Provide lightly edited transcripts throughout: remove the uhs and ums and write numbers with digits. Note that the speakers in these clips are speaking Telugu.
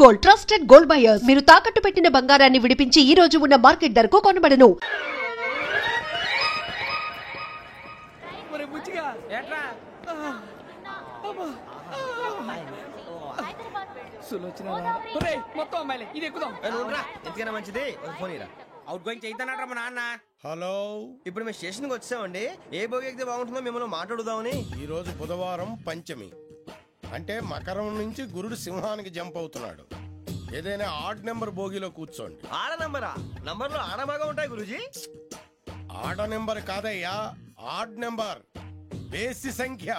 Gold, trusted gold buyers. మీరు తాకట్టు పెట్టిన బంగారాన్ని విడిపించి ఈ రోజు ఉన్న మార్కెట్ ధరకు కొనబడను. మొత్తం అమ్మాయిలే ఇది ఎక్కుదాం. ఎందుకైనా మంచిది ఫోన్ ఇరా. అవుట్ గోయింగ్ చేద్దానట్రా మా నాన్న. హలో, ఇప్పుడు మేము స్టేషన్కి వచ్చామండి. ఏ బోగి ఎక్కితే బాగుంటుందో మిమ్మల్ని మాట్లాడుదామని. ఈ రోజు బుధవారం పంచమి, అంటే మకరం నుంచి గురుడు సింహానికి జంప్ అవుతున్నాడు. ఏదైనా ఆడ్ నెంబర్ బోగిలో కూర్చోండి. ఆడ నంబరా? నంబర్లు ఆడ బాగా ఉంటాయి గురూజీ. ఆడ నెంబర్ కాదయ్యా, ఆడ్ నెంబర్, బేసి సంఖ్య.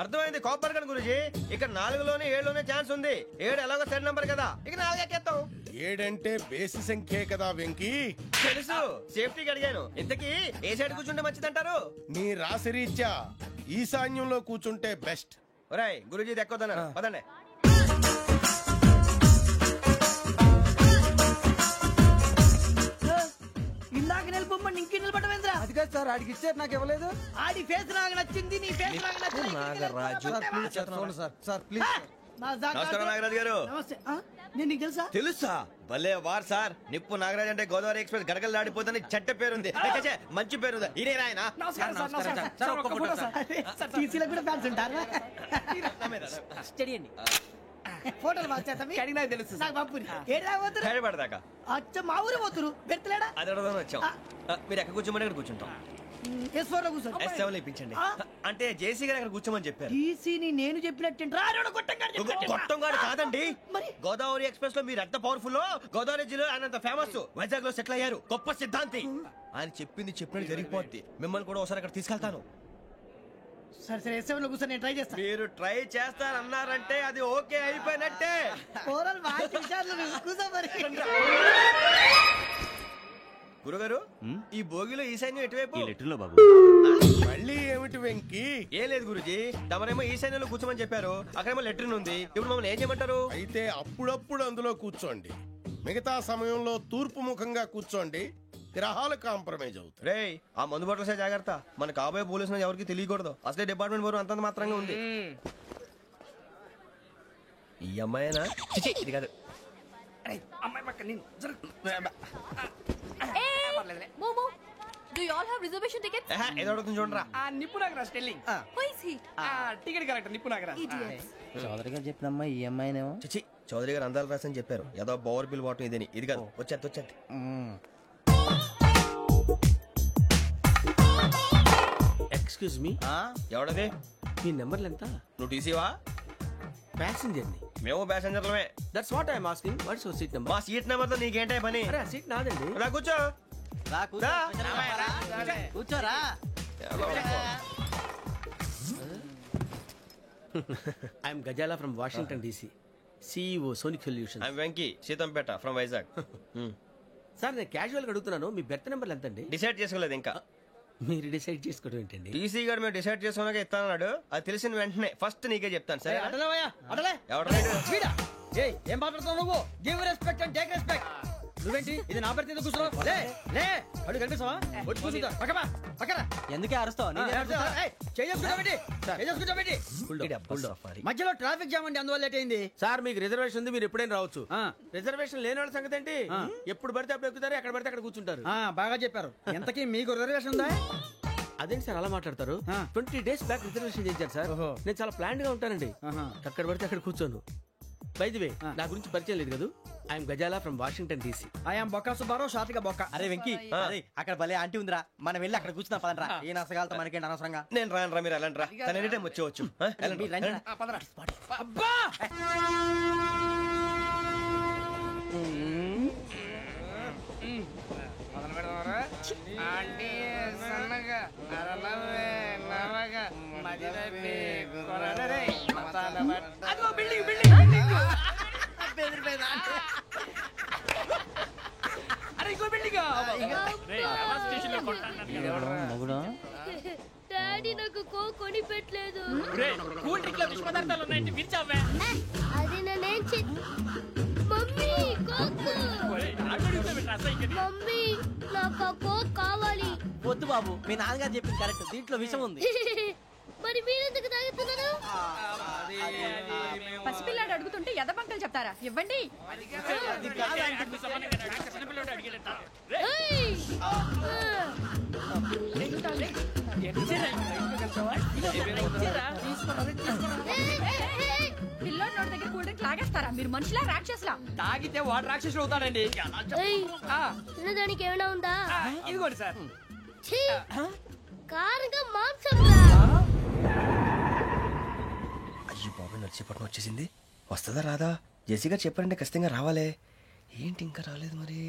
అర్థమైంది, కాపర్ కానీ గురూజీ. ఇక్కడ 4లోనే 7లోనే ఛాన్స్ ఉంది. 7 ఎలాగో సెడ్ నంబర్ కదా, ఇక 4 ఎక్కేస్తాం. 7 అంటే బేసి సంఖ్యే కదా వెంకీ. తెలుసు, సేఫ్టీకి అడిగాను. ఇంతకీ ఏ సైడ్ కూర్చుంటే మంచిదంటారు? నీ రాశి రీత్యా ఈశాన్యంలో కూర్చుంటే బెస్ట్. ఒరాయ్ గురూజీ దెక్కొద్దన్నారు, పదండి. ఇందాక నిలబొమ్మని ఇంకే నిలబడమేంద్రా? అది కాదు సార్, ఆడికి ఇచ్చారు, నాకు ఇవ్వలేదు. ఆడి ఫేస్ నాకు నచ్చింది, నీ ఫేస్ నాకు నచ్చింది. Nagaraju sir please. నమస్కారం నాగరాజు గారు. నమస్తే. నేను నీకు తెలుసా? తెలుసా? భలే వార్ సార్. నిప్పు నాగరాజ్ అంటే గోదావరి ఎక్స్ప్రెస్ గడగలు దాడిపోతుంది చెట్ట పేరుంది. మంచి పేరు ఇదే ఆయన. నమస్కారం సార్. నమస్కారం సార్. ఒక్క ఫోటో సార్. టీసీలో కూడా ఫ్యాన్స్ ఉంటారా? స్టడీ అండి. ఫోటోలు మార్చేస్తాం. కడిగి నాకు తెలుసు. నాకు పంపుని ఏడు రాబోతురు హైదరాబాద్. అచ్చ మా ఊరు పోతురు పెడతలేడా? అది అడగదాం వచ్చాం. మీరు ఎక్కడ కూర్చోమని అక్కడ కూర్చుంటాం. S4 లో కూర్చో. S7 ఇప్పించండి. అంటే జేసీ గారు అక్కడ కూర్చోమని చెప్పారు. టీసీని నేను చెప్పినట్టు గొట్టంగాడు కాదండి. గోదావరి ఎక్స్ప్రెస్ లో మీరు ఎంత పవర్ఫుల్, గోదావరి జిల్లా ఆయన ఫేమస్. వైజాగ్ లో సెటిల్ అయ్యారు, గొప్ప సిద్ధాంతి. ఆయన చెప్పింది చెప్పినట్టు జరిగిపోద్ది. మిమ్మల్ని కూడా ఒకసారి అక్కడ తీసుకెళ్తాను. సరే సరే, S7 లో కూర్చొని నేను ట్రై చేస్తాను. మీరు ట్రై చేస్తారన్నారంటే అది ఓకే అయిపోయినట్టే. ఓవరాల్ వాయిస్ విషయాలు కూర్చో మరి. గురుగారు, ఈ భోగిలో ఈశాన్యం ఎటువైపు? మళ్ళీ ఏమిటి వెంకీ? ఏం లేదు గురుజీ, తమరేమో ఈశాన్యంలో కూర్చోమని చెప్పారు. అక్కడేమో లెట్రిన్ ఉంది. ఇప్పుడు మమ్మల్ని ఏం చేయమంటారు? అయితే అప్పుడప్పుడు అందులో కూర్చోండి. మిగతా సమయంలో తూర్పు ముఖంగా కూర్చోండి. గ్రహాలు కాంప్రమైజ్ అవుతాయి. రే, ఆ మందు బట్టలసే జాగ్రత్త. మన కాబోయే పోలీసులు ఎవరికి తెలియకూడదు. అసలే డిపార్ట్మెంట్ బోరు అంతంత మాత్రంగా ఉంది. ఈ అమ్మాయినా? ఇది కాదు. అమ్మాయి పక్క నేను. Momo, do you all have reservation tickets? ఏదో అడుగుతుంది చూడరా. నిప్పు Nagaraj telling. Who is he? Ticket correct, నిప్పు నాగరాజ్. Idiots. చౌదరి గారు చెప్పినమ్మా ఈ అమ్మాయినేమో. చిచి, చౌదరి గారు అందాలు రాసని చెప్పారు. ఏదో బోర్ బిల్ వాటం ఇదని. ఇది కాదు, వచ్చేది. Excuse me, ఎవడది? మీ నెంబర్లు ఎంత? నువ్వు టీసీవా? ప్యాసింజర్ ని. మేము ప్యాసెంజర్లమే. That's what I'm asking. What's your seat number? మా సీట్ నెంబర్ తో నీకేంటే పని? అరే, ఆ సీట్ నాదండి. రా కూర్చో. కూర్చోరా. I'm Gazala from Washington DC, CEO Sonic Solutions. I'm Venky, Seethampeta from Vizag. Sir, నేను క్యాజువల్ గా అడుగుతున్నాను, మీ బెర్త్ నెంబర్లు ఎంత అండి? డిసైడ్ చేసుకోలేదు ఇంకా. మీరు డిసైడ్ చేసుకోవడం ఏంటండి? టీసీ గారు మేము డిసైడ్ చేసుకున్నాక ఇస్తానన్నాడు. అది తెలిసిన వెంటనే ఫస్ట్ నీకే చెప్తాను. సరే? అడలే ఎవరు? ఏం మాట్లాడుతున్నావు నువ్వు? Give respect and take respect. నువ్వేంటి ఇది నా పరిస్థితి ఎందుకు కూర్చున్నావు? లే అడుగు కనిపిస్తావా? వచ్చి కూర్చుంటా. పక్కన ఎందుకే అరుస్తావు? మధ్యలో ట్రాఫిక్ జామ్ అండి, అందువల్ల లేట్ అయింది. సార్, మీకు రిజర్వేషన్ ఉంది, మీరు ఎప్పుడైనా రావచ్చు. రిజర్వేషన్ లేని వాళ్ళ సంగతి ఏంటి? ఎప్పుడు పడితే అప్పుడు ఎక్కుతారు, ఎక్కడ పడితే అక్కడ కూర్చుంటారు. బాగా చెప్పారు. ఎంతకీ మీకు రిజర్వేషన్ ఉందా? అదేంటి సార్ అలా మాట్లాడతారు? 20 days బ్యాక్ రిజర్వేషన్ చేయించారు సార్. నేను చాలా ప్లాన్డ్ గా ఉంటానండి. అక్కడ పడితే అక్కడ కూర్చోను. బై ది వే, నా గురించి పరిచయం లేదు కదా. I'm Gazala from Washington DC. I'm Bokka Subbarao, షాతిక బొక్క. అరే వెంకీ, అక్కడ భలే ఆంటీ ఉందిరా, మనం వెళ్ళి అక్కడ కూర్చున్నా పదరా. ఏ నసగాలతో మనకేంటి అనవసరంగా. నేను రాను, మీరు ఎలాంటి రా. తన ఎనీ టైం వచ్చేవచ్చు. అబ్బా డాడీ నాకు కోక్ కొని పెట్టలేదు. అది నేనేం మమ్మీ కోక్. మమ్మీ నాకు ఆ కోక్ కావాలి. వద్దు బాబు, మీ నాన్నగారు చెప్పింది కరెక్ట్, దీంట్లో విషయం ఉంది. మరి మీరెందుకు తాగుతున్నారు? పసిపిల్లాడు అడుగుతుంటే ఎదబంకలు చెప్తారా? ఇవ్వండి. పిల్లోడి నోటి దగ్గర కూల్ డ్రింక్ లాగేస్తారా? మీరు మనుషులా రాక్షసులా? తాగితే వాడు రాక్షసుడు అవుతాడండి. తినడానికి ఏమైనా ఉందా? ఇదిగోండి సార్. కారంగా మాంసం. అయ్యో బాబాయ్ నడిచేపట్నం వచ్చేసింది. వస్తుందా రాదా? జెసిగా చెప్పారంటే ఖచ్చితంగా రావాలే. ఏంటి ఇంకా రాలేదు మరి?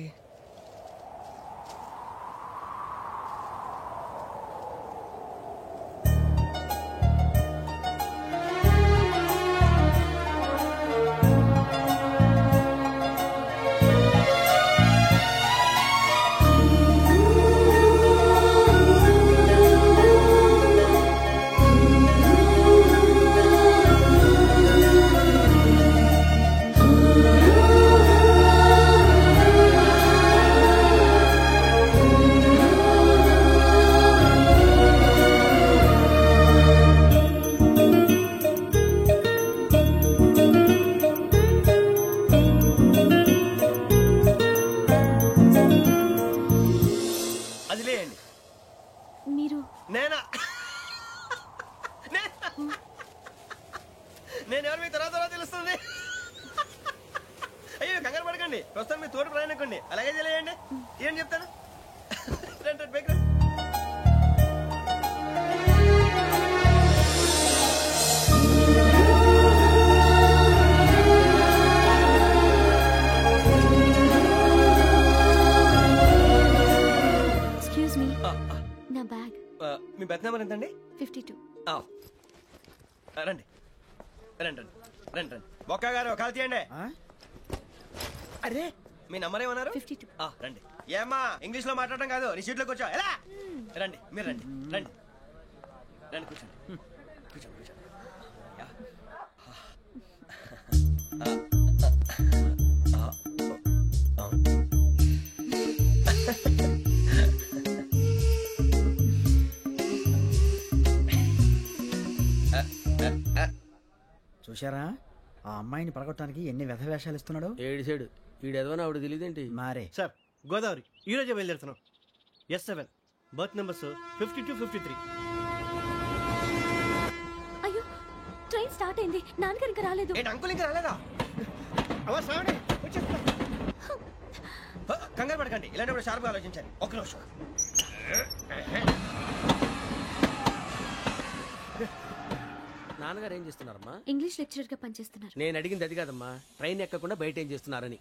నేను ఎవరు మీ తర్వాత తెలుస్తుంది. అయ్యో కంగారు పడకండి, ప్రస్తుతం మీ తోడు ప్రయాణకండి. అలాగే తెలియండి. ఏం చెప్తాను రండి. ఎక్స్క్యూజ్ మీ, నా బ్యాగ్. మీ బెత్ నెంబర్ ఎంతండి? 52. రండి రండి రండి రండి రండి. బొక్క గారు కాల్ తీయండి. అరే మీ నంబర్ ఏమన్నారు? 52. రండి. ఏమ్మా ఇంగ్లీష్ లో మాట్లాడడం కాదు, నీ సీట్లోకి వచ్చా. ఎలా రండి, మీరు రండి రండి రండి, కూర్చోండి కూర్చోండి కూర్చోండి. చూశారా ఆ అమ్మాయిని పడగొట్టడానికి ఎన్ని వ్యధ వేషాలు ఇస్తున్నాడు. ఏడు సైడు ఈడెదవని ఆవిడ తెలియదేంటి? మారే సార్ గోదావరి ఈ రోజే బయలుదేరుతున్నాం. S7 berth numbers 52, 53. అయ్యో ట్రైన్ స్టార్ట్ అయింది, నాన్నగారు ఇంకా రాలేదు. ఏంటి అంకుల్ ఇంకా రాలేదా? కంగారు పడకండి, ఇలాంటప్పుడు షార్ప్గా ఆలోచించండి. ఒక్క నిమిషం. నాన్నగారు ఏం చేస్తున్నారమ్మా? ఇంగ్లీష్ లెక్చరర్ గా పనిచేస్తున్నారు. నేను అడిగింది అది కాదమ్మా, ట్రైన్ ఎక్కకుండా బయట ఏం చేస్తున్నారని.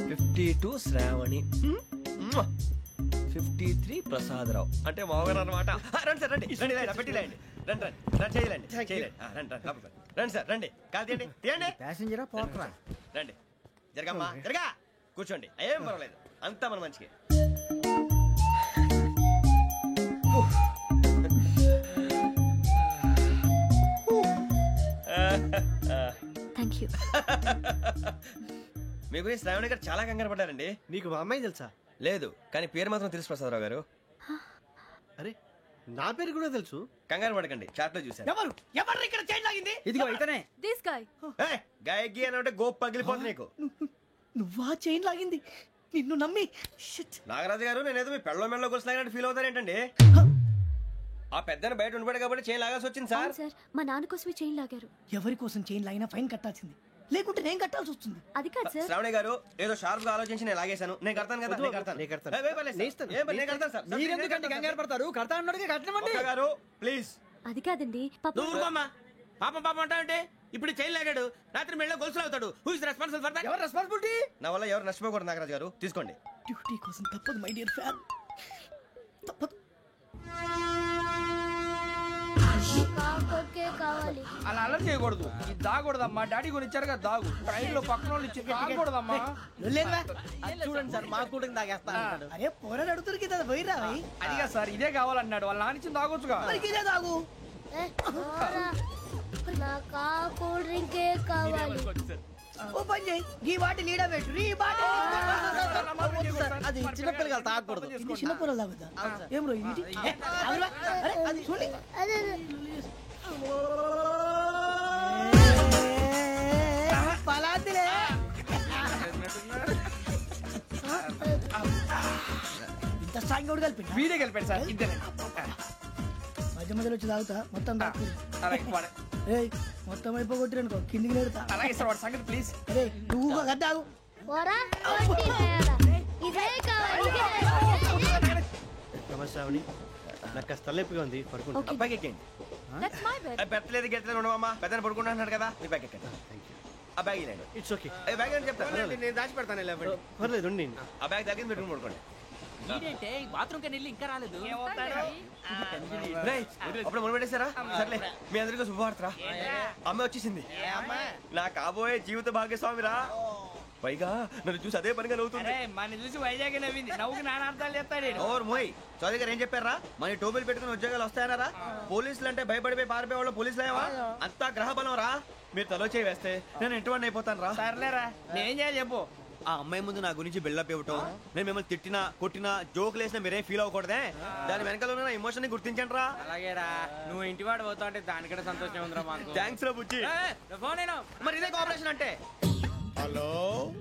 52 శ్రావణి, 53 ప్రసాదరావు అంటే మామగారు అనమాట. రండి సార్ రండి రండి, పెట్టి లేండి. రండి రండి రండి, చేయలేండి చేయలేండి. రండి రండి రండి సార్ రండి, కాల్ తీయండి తీయండి. ప్యాసింజరా పోట్రా. రండి జరగమ్మా జరగా, కూర్చోండి. ఏం పర్వాలేదు, అంతా మన మంచికి. Thank you. మీ గురించి శ్రావణి గారు చాలా కంగారు పడ్డారండి. నీకు మా అమ్మాయి తెలుసా? లేదు, కానీ పేరు మాత్రం తెలుసు ప్రసాదరావు గారు. అరే నా పేరు కూడా తెలుసు. కంగారు పడకండి, చాట్ లో చూసాను. ఎవరు ఎవరు ఇక్కడ చైన్ లాగింది? ఇదిగో ఇతనే. This guy. గాయకి అని అంటే గోప్ పగిలిపోతుంది నీకు. నువ్వా చైన్ లాగింది? నిన్ను నమ్మి. నాగరాజు గారు, నేనేదో మీ పెళ్ళ మెళ్ళలో కొలిసిలాగినట్టు ఫీల్ అవుతారేంటండి? ఆ పెద్దని బయట ఉండిపోయాడు కాబట్టి చైన్ లాగాల్సి వచ్చింది సార్. సార్ మా నాన్న కోసమే చైన్ లాగారు. ఎవరి కోసం చైన్ లాగినా ఫైన్ కట్టాల్సింది, లేకుంటే నేను కట్టాల్సి వస్తుంది. అది కాదు సార్. శ్రావణి గారు ఏదో షార్ప్ గా ఆలోచించి నేను లాగేశాను. నేను కడతాను కదా, నేను కడతాను. నేను కడతాను సార్. మీరెందుకంటే కంగారు పడతారు? కడతా అన్నాడుగా కట్టమండి. ఒక్క గారు ప్లీజ్. అది కాదండి నువ్వు ఊరుకోమ్మా. పాపం పాపం అంటావంటే ఇప్పుడు చైన్ లాగాడు, రాత్రి మెళ్ళ గొలుసులు అవుతాడు. Who is responsible for that? ఎవరు రెస్పాన్సిబిలిటీ? నా వల్ల ఎవరు నష్టపోకూడదు నాగరాజు గారు, తీసుకోండి. డ్యూటీ కోసం తప్పదు మై డియర్ ఫ్యాన్, తప్పదు. కావాలి. అలా అలర్ చేయకూడదు. ఇది దాగకూడదమ్మా. డాడీ కొని ఇచ్చారు కదా దాగు. ట్రైన్ లో పక్కన వాళ్ళు ఇచ్చి దాగకూడదమ్మా. చూడండి సార్, మా కూడా తాగేస్తా. అరే పోరాడు అడుగుతారు కదా, పోయిరా. అదిగా సార్, ఇదే కావాలన్నాడు. వాళ్ళ నానిచ్చింది తాగొచ్చుగా. ఇదే తాగు. నాకు కూల్ డ్రింకే కావాలి. ఓ పని చేయి ఈ బాటి లీడ పెట్టు ఈ బాటి అది చిన్నపిల్లలు తాగకూడదు. ఇది చిన్న పొరలు తాగుతా ఏం రో ఇది అరే అది చూడండి పలాతిలే ఇంత స్ట్రాంగ్ కూడా కలిపి వీడే కలిపాడు సార్ ఇద్దరే. మధ్య మధ్యలో వచ్చి తాగుతా మొత్తం తాగు అలాగే వాడు. ఏయ్ మొత్తం అయిపోగొట్టిరనుకో కిందికి నేడుతా అలాగే సార్ వాడు సంగతి ప్లీజ్. అరే నువ్వు గద్దాగు పోరా కొట్టి తయారా. ఇదే కావాలి ఇదే. నమస్తే శ్రావణి, నాకు కాస్త తలెప్పిగా ఉంది, పడుకుంటా. Okay. బ్యాగ్ ఎక్కండి. That's my bed. పెట్టలేదు గెట్టలేదు ఉండవమ్మా, పెద్దని పడుకుంటున్నాడు కదా, మీ బ్యాగ్ ఎక్కండి. ఆ బ్యాగ్ ఇలాండి. ఇట్స్ ఓకే, బ్యాగ్ అని చెప్తాను, నేను దాచి పెడతాను లేవండి. పర్లేదు ఉండి. ఆ బ్యాగ్ తగ్గింది పెట్టుకుని పడుకోండి. ఏంటంటే బాత్రూమ్ కి వెళ్ళి ఇంకా రాలేదు. రేయ్, అప్పుడు మొదలు పెట్టేశారా? సర్లే, మీ అందరికీ శుభవార్తరా, అమ్మ వచ్చేసింది. నా కాబోయే జీవిత భాగ్యస్వామిరా. పైగా నన్ను చూసి అదే పనిగా నవ్వుతుంది. మన చూసి వైజాగ్ నవ్వింది, నవ్వుకి నాన్న అర్థాలు చెప్తాడు. ఓర్ మోయ్, చౌదరి గారు ఏం చెప్పారా? మన టోబీలు పెట్టుకుని ఉద్యోగాలు వస్తాయన్నారా? పోలీసులు అంటే భయపడిపోయి పారిపోయే వాళ్ళు పోలీసులేవా? అంతా గ్రహ బలం రా. మీరు తలో చేయి వేస్తే నేను ఇంటివాడిని అయిపోతాను రా. సర్లేరా, నేనేం చేయాలి చెప్పు. ఆ అమ్మాయి ముందు నా గురించి బిల్డప్ ఇవ్వటం, నేను మిమ్మల్ని తిట్టినా కొట్టినా జోకులు వేసినా మీరేం ఫీల్ అవ్వకూడదే. దాని వెనకాల ఉన్న ఎమోషన్ ని గుర్తించండి రా. అలాగేరా, నువ్వు ఇంటివాడు పోతా అంటే దానికంటే సంతోషం ఉందిరా మాకు. థ్యాంక్స్ రా బుజ్జి. ఫోన్ అయినా మరి ఇదే కోఆపరేషన్ అంటే. హలో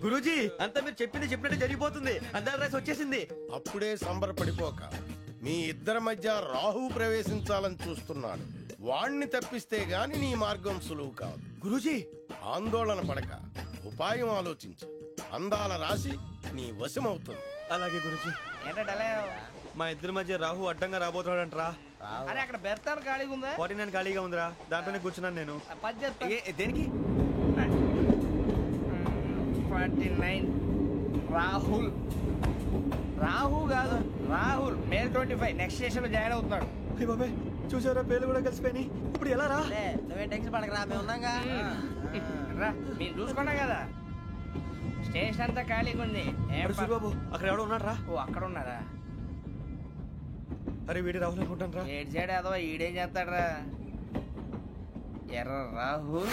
గురూజీ, అంతా మీరు చెప్పింది చెప్పినట్టు జరిగిపోతుంది. అందరి రైస్ వచ్చేసింది. అప్పుడే సంబరపడిపోక మీ ఇద్దరి మధ్య రాహు ప్రవేశించాలని చూస్తున్నాడు. వాణ్ణి తప్పిస్తే గాని నీ మార్గం సులువు కాదు. గురూజీ, ఆందోళన పడక ఉపాయం ఆలోచించు. అందాల రాశి నీ వశమవుతుంది. అలాగే గురూజీ. ఏంటంటే మా ఇద్దరి మధ్య రాహు అడ్డంగా రాబోతున్నాడంటరా. అరే అక్కడ బెర్తాను ఖాళీగా ఉందా? 49 ఖాళీగా ఉందిరా, దాంట్లోనే కూర్చున్నాను నేను. దేనికి? 49 రాహుల్. రాహు కాదు, రాహుల్. మే 25 నెక్స్ట్ స్టేషన్ లో జాయిన్ అవుతున్నాడు. అయ్య బాబాయ్, చూసారా పేర్లు కూడా కలిసిపోయినాయి. ఇప్పుడు ఎలా రా? నువ్వేం టెన్షన్ పడకరా మేము ఉన్నాగా రా, మీరు చూసుకున్నా కదా స్టేషన్ అంతా ఖాళీగా ఉంది. అరే సూరిబాబు, అక్కడ ఎవడో ఉన్నాడు రా. ఓ అక్కడ ఉన్నారా? అరే వీడి రాహుల్ అనుకుంటాను రా. ఏడు సైడ్ అదో ఈడేం చేస్తాడరా? ఎర్ర రాహుల్.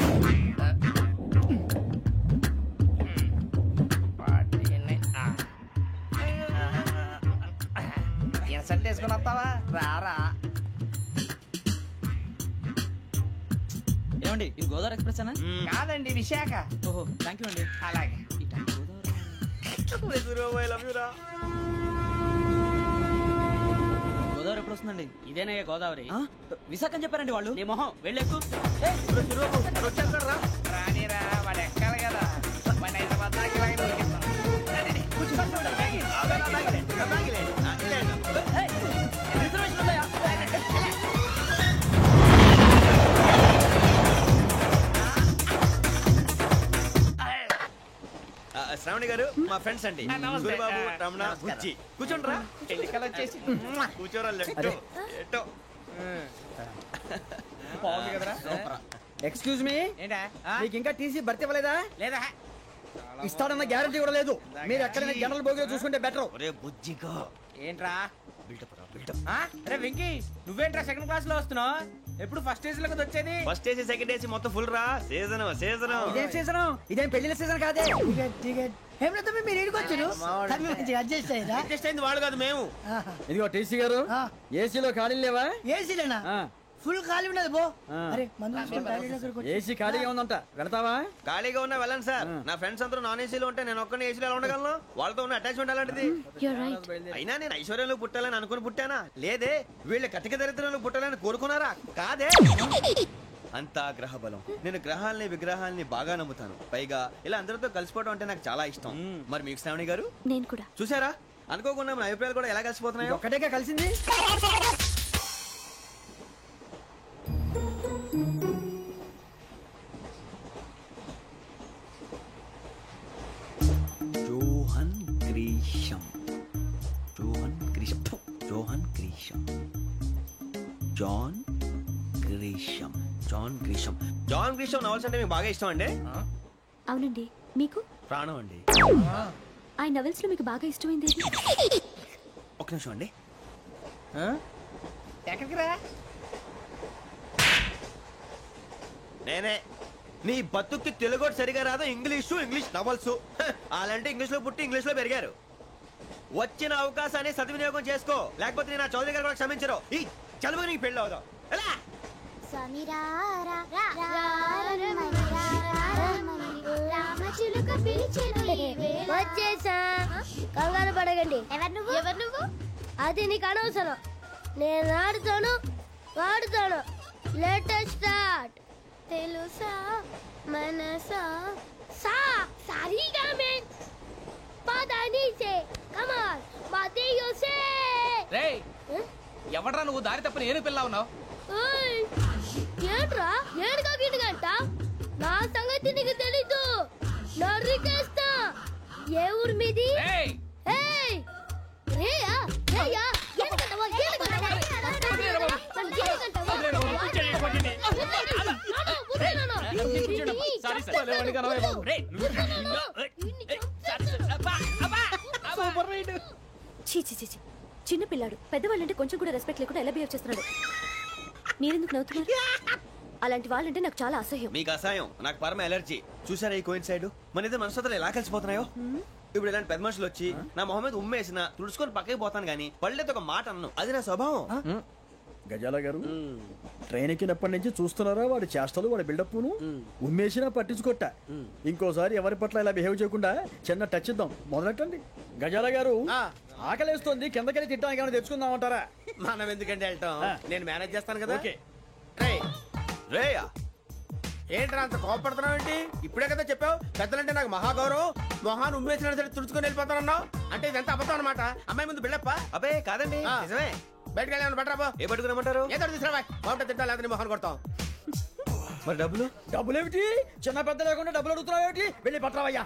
ఇన్సల్ట్ వేసుకుని వస్తావా? రారా. ఏమండి, ఇది గోదావరి ఎక్స్ప్రెస్ అనా? కాదండి, విశాఖ. ఓహో, థ్యాంక్ యూ అండి. అలాగే. సూరిబాబు, ఐ లవ్ యు రా. గోదావరి ఎప్పుడు వస్తుందండి? ఇదేనయ్య గోదావరి. విశాఖ అని చెప్పారండి వాళ్ళు. నీ మొహం వెళ్ళెక్కు. వచ్చేస్తాడు రా. రానిరా, వాడు ఎక్కాలి కదా. మన హైదరాబాద్ దాకా ఇలాగే దొరికిస్తాం. శ్రావణి గారు మా ఫ్రెండ్స్ అండి. నమస్తే. సూరిబాబు, రమణ, బుజ్జి. కూర్చోండి రా. ఎన్నికలు వచ్చేసి కూర్చోరా. లెట్టో ఎట్టో. బాగుంది కదరా? ఎక్స్క్యూజ్ మీ, ఏంటా? మీకు ఇంకా టీసీ భర్తీ ఇవ్వలేదా? లేదా ఇస్తాడన్న గ్యారంటీ కూడా లేదు. మీరు ఎక్కడైనా జనరల్ బోగిలో చూసుకుంటే బెటర్. ఒరే బుజ్జిగా, ఏంట్రా? బిల్డప్ రా, బిల్డప్. అరే వెంకీ, నువ్వేంట్రా సెకండ్ క్లాస్ లో వస్తున్నావు? ఎప్పుడు ఫస్ట్ ఏజ్ లో కదా వచ్చేది? ఫస్ట్ ఏసీ సెకండ్ ఏసీ మొత్తం ఫుల్ రా. Season season. ఇదేం సీజన్? ఇదేం పెళ్లిన సీజన్ కాదే. టికెట్ టికెట్ ఏం లేదు మీరు ఏడుకొచ్చారు అడ్జస్ట్ అయ్యారా అడ్జస్ట్ అయింది వాడు కాదు, మేము. ఇదిగో టీసీ గారు, ఏసీలో ఖాళీ లేవా? ఏసీలేనా? ఫుల్ ఖాళీ ఉన్నది బో. అరే మందు తీసుకొని టాయిలెట్ దగ్గరకు వచ్చి. ఏసీ ఖాళీగా ఉందంట, వెళ్తావా? ఖాళీగా ఉన్నా వెళ్ళండి సార్. నా ఫ్రెండ్స్ అందరూ నాన్ ఏసీలో ఉంటే నేను ఒక్కనే ఏసీలో ఎలా ఉండగలను? వాళ్ళతో ఉన్న అటాచ్మెంట్ అలాంటిది. You're right. అయినా నేను ఐశ్వర్యంలో పుట్టాలని అనుకుని పుట్టానా? లేదే. వీళ్ళ కటిక దరిద్రంలో పుట్టాలని కోరుకున్నారా? కాదే. అంతా గ్రహ బలం. నేను గ్రహాలని విగ్రహాలని బాగా నమ్ముతాను. పైగా ఇలా అందరితో కలిసిపోవడం అంటే నాకు చాలా ఇష్టం. మరి మీకు శ్రావణి గారు? నేను కూడా. చూసారా, అనుకోకుండా మన అభిప్రాయాలు కూడా ఎలా కలిసిపోతున్నాయో. ఒక్కటేగా కలిసింది. John Grisham, John Grisham, John Grisham, John Grisham, John Grisham. John Grisham novels అంటే మీకు బాగా ఇష్టం అండి? అవునండి. మీకు? ప్రాణం అండి. ఆ నవెల్స్ లో మీకు బాగా ఇష్టమైంది ఏది? ఒక నిమిషం అండి. ఎక్కడికి రా? నేనే నీ బతుక్కి తెలుగు సరిగా రాదు, ఇంగ్లీష్ నవల్స్. అలాంటి ఇంగ్లీష్ లో పుట్టి ఇంగ్లీష్ లో పెరిగారు. వచ్చిన అవకాశాన్ని సద్వినియోగం చేసుకో, లేకపోతే నేను చౌదరి గారు కూడా క్షమించరు. ఈ చదువు నీకు పెళ్ళి అవుదాం. వచ్చేసా, కంగారు పడగండి. ఎవరు నువ్వు? అది నీకు అనవసరం. నేను ఆడుతాను, వాడుతాను. Latest start. తెలుసా మనసా సా సారీగా మెన్ పదనిసే కమాన్ మదేయోసే. రేయ్, ఎవడ్రా నువ్వు దారి తప్పని ఏను పిల్ల ఉన్నావు? ఏంట్రా ఏడుగా గిడుగంట? నా సంగతి నీకు తెలీదు. నరికేస్తా. ఏ ఊరు మీది? ఏయ్ రేయా రేయా ఏడుగంటవా ఏడుగంటవా చిన్న పిల్లాడు పెద్దవాళ్ళంటే కొంచెం కూడా రెస్పెక్ట్ లేకుండా ఎలా బిహేవ్ చేస్తున్నాడు. మీరెందుకు నవ్వుతున్నారు? అలాంటి వాళ్ళంటే నాకు చాలా అసహ్యం. మీకు అసహ్యం, నాకు పరమ ఎలర్జీ. చూసారా ఈ కోయిన్సైడ్? మన ఇద్దరు మనసులో ఎలా కలిసిపోతున్నాయో. ఇప్పుడు ఇలాంటి పెద్ద మనుషులు వచ్చి నా మొహం మీద ఉమ్మేసిన తుడుచుకొని పక్కకి పోతాను గానీ పళ్ళేతో ఒక మాట అన్ను. అది నా స్వభావం. గజాల గారు ట్రైన్ ఎక్కినప్పటి నుంచి చూస్తున్నారా వాడి చేష్టలు, వాడి బిల్డప్ ను. ఉమ్మేసినా పట్టించుకోట. ఇంకోసారి ఎవరి పట్ల ఇలా బిహేవ్ చేయకుండా చిన్న టచ్ ఇద్దాం. మొదలెట్టండి. గజాల గారు ఆకలేస్తుంది, కిందకెళ్ళి తిట్టడానికి ఏమైనా తెచ్చుకుందామంటారా? మనం ఎందుకంటే వెళ్తాం, నేను మేనేజ్ చేస్తాను కదా. రేయా ఏంట్రా అంత కోపడుతున్నావు ఏంటి? ఇప్పుడే కదా చెప్పావు పెద్దలంటే నాకు మహాగౌరవం, మొహాన్ని ఉమ్మేసిన సరే తుడుచుకొని వెళ్ళిపోతానన్నావు. అంటే ఇదంతా అబద్ధం అనమాట. అమ్మాయి ముందు బిళ్ళప్ప. అబ్బే కాదండి, నిజమే. బయటకు వెళ్ళాను బట్రాబో. ఏ పట్టుకురమ్మంటారు? ఏదో తీసుకురా బాగుంటుంది. తింటా లేదా మొహాన్ని కొడతాం. మరి డబ్బులు ఏమిటి? చిన్న పెద్ద లేకుండా డబ్బులు అడుగుతున్నావు ఏమిటి? వెళ్ళి పట్టరావయ్యా.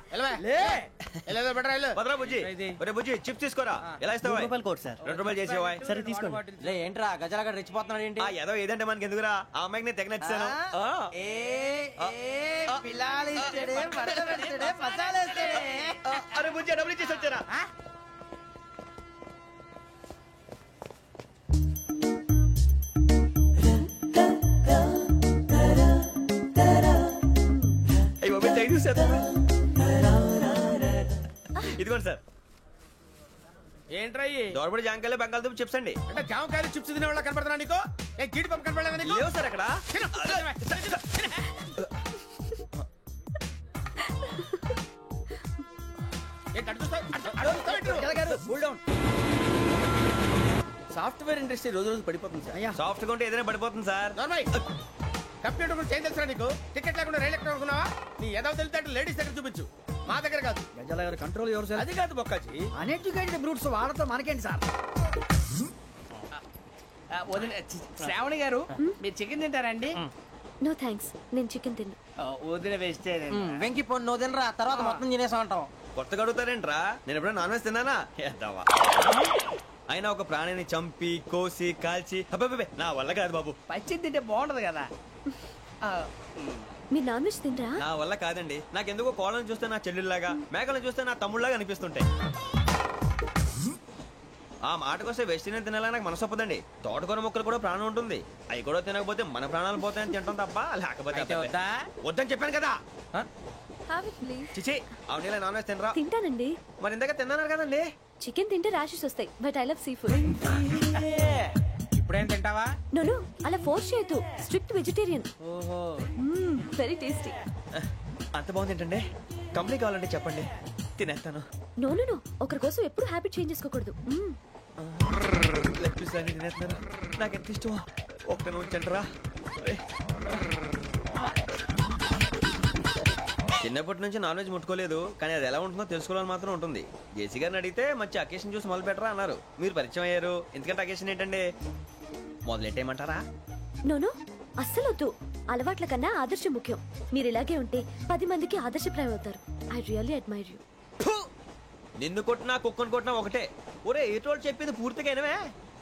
బుజ్జి చిప్స్ తీసుకోరా. ఎలా ఇస్తావా? Court sir. 2 రూపాయలు చేసేవా? సరే తీసుకోండి. ఏంట్రా గజాల రెచ్చిపోతున్నాడు ఏంటి? ఏదో ఏదంటే మనకి ఎందుకురా, ఆ అమ్మాయికి నేను తెగ నచ్చాను. అరే బుజ్జి డబ్బులు ఇచ్చేసి వచ్చారా? ఇదిగోండి సార్. ఏంట్రా దోరబడి జాంకాయలు బంగాళదుంప చిప్స్ అండి. అంటే జామకాయలు చిప్స్ తినే వాళ్ళ కనపడుతున్నా నీకు? జీడి పంపు కనపడలేదా నీకు? లేవు సార్ అక్కడ. సాఫ్ట్వేర్ ఇండస్ట్రీ రోజు రోజు పడిపోతుంది సార్. సాఫ్ట్ గా ఉంటే ఏదైనా పడిపోతుంది సార్. కంప్యూటర్ గురించి ఏం తెలుసా నీకు? టికెట్ లేకుండా రైలు ఎక్కడ అనుకున్నావా? నీ ఏదో తెలితే లేడీస్ దగ్గర చూపించు, మా దగ్గర కాదు. గజాల గారు కంట్రోల్ ఎవరు సార్? అది కాదు బొక్కాజీ. అన్ఎడ్యుకేటెడ్ బ్రూట్స్ వాళ్ళతో మనకేంటి సార్? శ్రావణి గారు మీరు చికెన్ తింటారండి? నో థ్యాంక్స్, నేను చికెన్ తిన్నా. వదిన వేస్తే వెంకి పొన్ను నువ్వు తినరా, తర్వాత మొత్తం తినేసా ఉంటాం. కొత్తగా అడుగుతారేంట్రా? నేను ఎప్పుడైనా నాన్ వెజ్ తిన్నానా? అయినా ఒక ప్రాణిని చంపి కోసి కాల్చి నా వల్ల కాదు బాబు. పచ్చి తింటే బాగుంటది కదా. మీరు నాన్ వెజ్ తినరా? నా వల్ల కాదండి. నాకెందుకో కోళ్ళని చూస్తే నా చెల్లెళ్ళలాగా, మేకలను చూస్తే నా తమ్ముళ్ళలాగా అనిపిస్తుంటాయి. ఆ మాటకొస్తే వెస్టిరియన్ తినాలని నాకు మనసు ఒప్పదండి. తోటకూర మొక్కలు కూడా ప్రాణం ఉంటుంది. అవి కూడా తినకపోతే మన ప్రాణాలు పోతాయని తింటాం తప్ప లేకపోతే వద్దని చెప్పాను కదా. చిచి అవునీ నాన్ వెజ్ తినరా? తింటానండి. మరి ఇందాక తిన్నాను కదండి. చికెన్ తింటే ర్యాషెస్ వస్తాయి, but I love sea food. ఇప్పుడేం తింటావా? నో అలా ఫోర్స్ చేయొద్దు. Strict vegetarian. ఓహో, వెరీ టేస్టీ. అంత బాగుంది ఏంటండి? కంప్లీట్ కావాలంటే చెప్పండి, తినేస్తాను. నో ఒకరి కోసం ఎప్పుడు హ్యాబిట్ చేంజ్ చేసుకోకూడదు. లెగ్ పీస్ అన్ని తినేస్తున్నాను. నాకు ఎంత ఇష్టం. ఒక్క ఉంచండిరా. చిన్నప్పటి నుంచి నాన్ వెజ్ ముట్టుకోలేదు, కానీ అది ఎలా ఉంటుందో తెలుసుకోవాలని మాత్రం ఉంటుంది. జేసీ గారిని అడిగితే మంచి అకేషన్ చూసి మొదలు పెట్టరా అన్నారు. మీరు పరిచయం అయ్యారు. ఎందుకంటే అకేషన్ ఏంటండి? మొదలెట్టేయమంటారా? నో అస్సలు వద్దు. అలవాట్ల కన్నా ఆదర్శం ముఖ్యం. మీరు ఇలాగే ఉంటే 10 మందికి ఆదర్శప్రాయం అవుతారు. I really admire you. నిన్ను కొట్టినా కుక్కను కొట్టినా ఒకటే. ఒరే ఏటోళ్ళు చెప్పింది పూర్తిగా వినవే.